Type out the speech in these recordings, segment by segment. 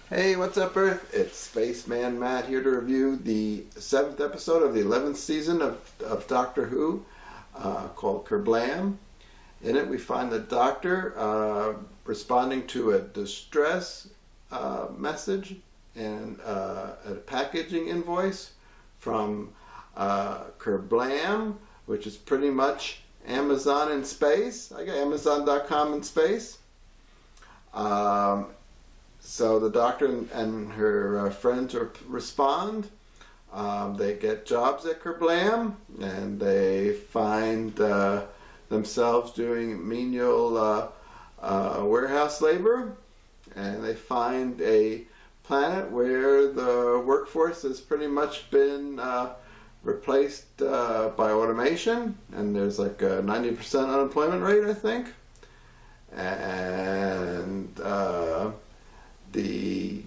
Hey, what's up, Earth? It's Spaceman Matt here to review the 7th episode of the 11th season of Doctor Who, called Kerblam. In it, we find the Doctor responding to a distress message and a packaging invoice from Kerblam, which is pretty much Amazon in space. I got Amazon.com in space. So the Doctor and her friends respond. They get jobs at Kerblam, and they find themselves doing menial warehouse labor. And they find a planet where the workforce has pretty much been replaced by automation, and there's like a 90% unemployment rate, I think. And the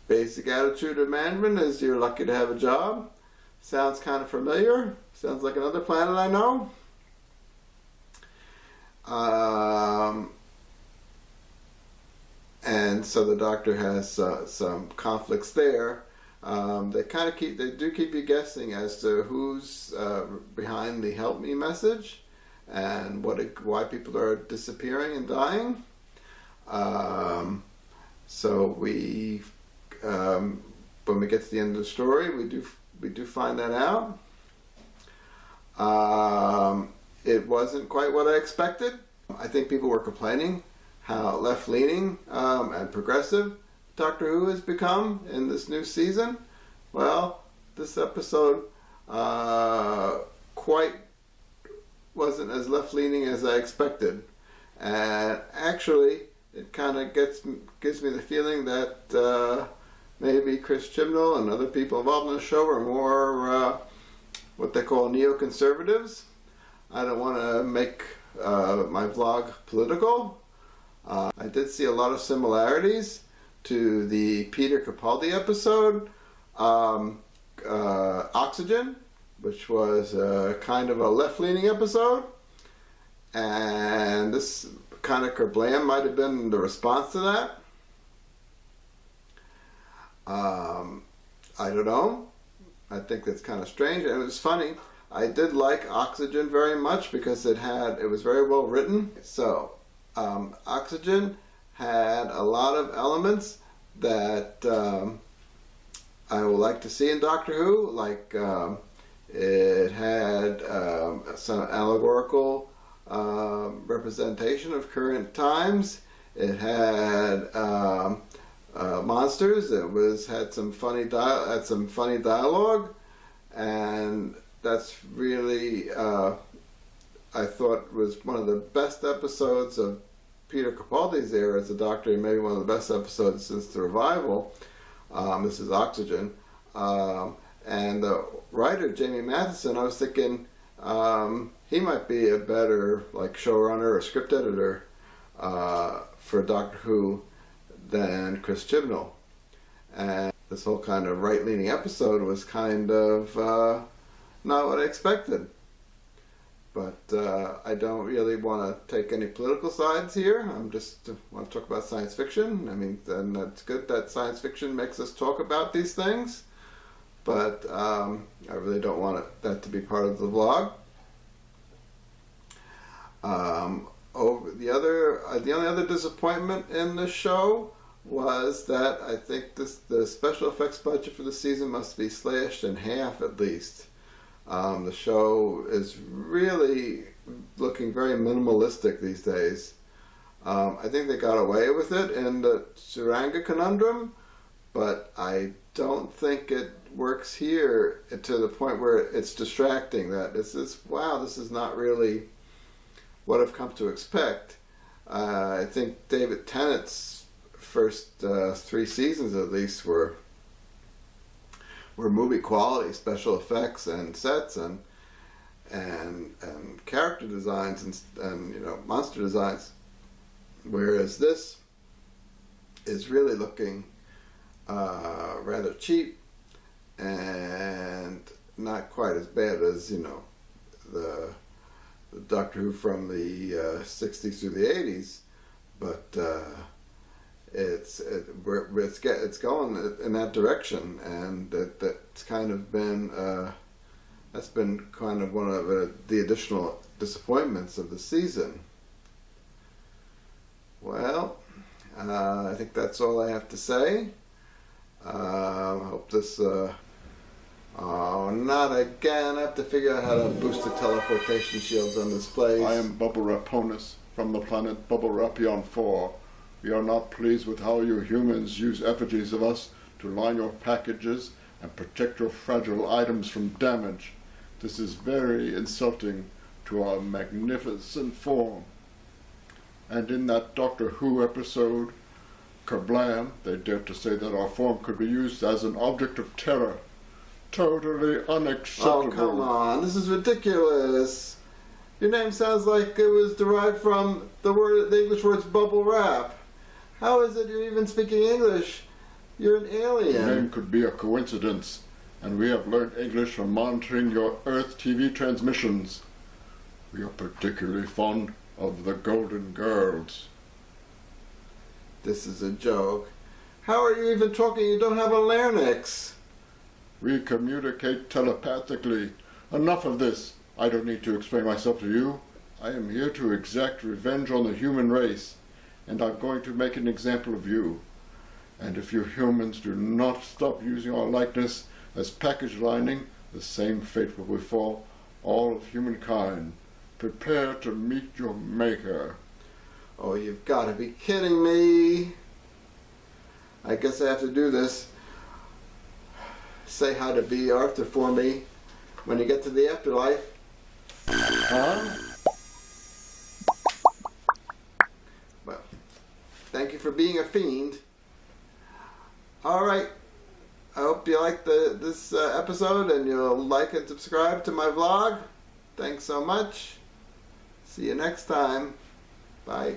basic attitude of management is you're lucky to have a job. Sounds kind of familiar. Sounds like another planet I know. And so the Doctor has some conflicts there. They do keep you guessing as to who's behind the "Help Me" message and why people are disappearing and dying. So when we get to the end of the story, we do find that out. It wasn't quite what I expected. I think people were complaining how left-leaning and progressive Doctor Who has become in this new season. Well, this episode quite wasn't as left-leaning as I expected, and actually it kind of gives me the feeling that maybe Chris Chibnall and other people involved in the show are more what they call neoconservatives. I don't want to make my vlog political. I did see a lot of similarities to the Peter Capaldi episode, Oxygen, which was kind of a left-leaning episode, and this kind of Kerblam might have been the response to that. I don't know. I think that's kind of strange, and it was funny. I did like Oxygen very much because it was very well written. So Oxygen had a lot of elements that I would like to see in Doctor Who, like it had some allegorical representation of current times. It had monsters. It had some funny dialogue, and that's really I thought was one of the best episodes of Peter Capaldi's era as a Doctor, and maybe one of the best episodes since the revival. This is Oxygen, and the writer Jamie Matheson, I was thinking he might be a better showrunner or script editor for Doctor Who than Chris Chibnall. And this whole kind of right-leaning episode was kind of not what I expected. But I don't really want to take any political sides here. I'm just want to talk about science fiction. I mean, then that's good that science fiction makes us talk about these things. But I really don't want that to be part of the vlog. The only other disappointment in the show was that I think the special effects budget for the season must be slashed in half at least. The show is really looking very minimalistic these days. I think they got away with it in the Tsuranga Conundrum, but I don't think it works here to the point where it's distracting. That this is not really what I've come to expect. I think David Tennant's first 3 seasons at least were movie quality, special effects and sets and character designs and monster designs, whereas this is really looking rather cheap and not quite as bad as the Doctor Who from the 60s through the 80s, but it's going in that direction, and that's kind of been that's been kind of one of the additional disappointments of the season. Well, I think that's all I have to say. I hope this. Oh, not again! I have to figure out how to boost the teleportation shields on this place. I am Bubblewraponus from the planet Bubblewrapion 4. We are not pleased with how you humans use effigies of us to line your packages and protect your fragile items from damage. This is very insulting to our magnificent form. And in that Doctor Who episode, Kerblam, they dared to say that our form could be used as an object of terror. Totally unacceptable. Oh, come on. This is ridiculous. Your name sounds like it was derived from the English words bubble wrap. How is it you're even speaking English? You're an alien. The name could be a coincidence, and we have learned English from monitoring your Earth TV transmissions. We are particularly fond of the Golden Girls. This is a joke. How are you even talking? You don't have a larynx. We communicate telepathically. Enough of this. I don't need to explain myself to you. I am here to exact revenge on the human race, and I'm going to make an example of you. And if you humans do not stop using our likeness as package lining, the same fate will befall all of humankind. Prepare to meet your maker. Oh, you've got to be kidding me. I guess I have to do this. Say hi to B. Arthur for me when you get to the afterlife. Huh? Well, thank you for being a fiend. Alright, I hope you liked this episode, and you'll like and subscribe to my vlog. Thanks so much. See you next time. Bye.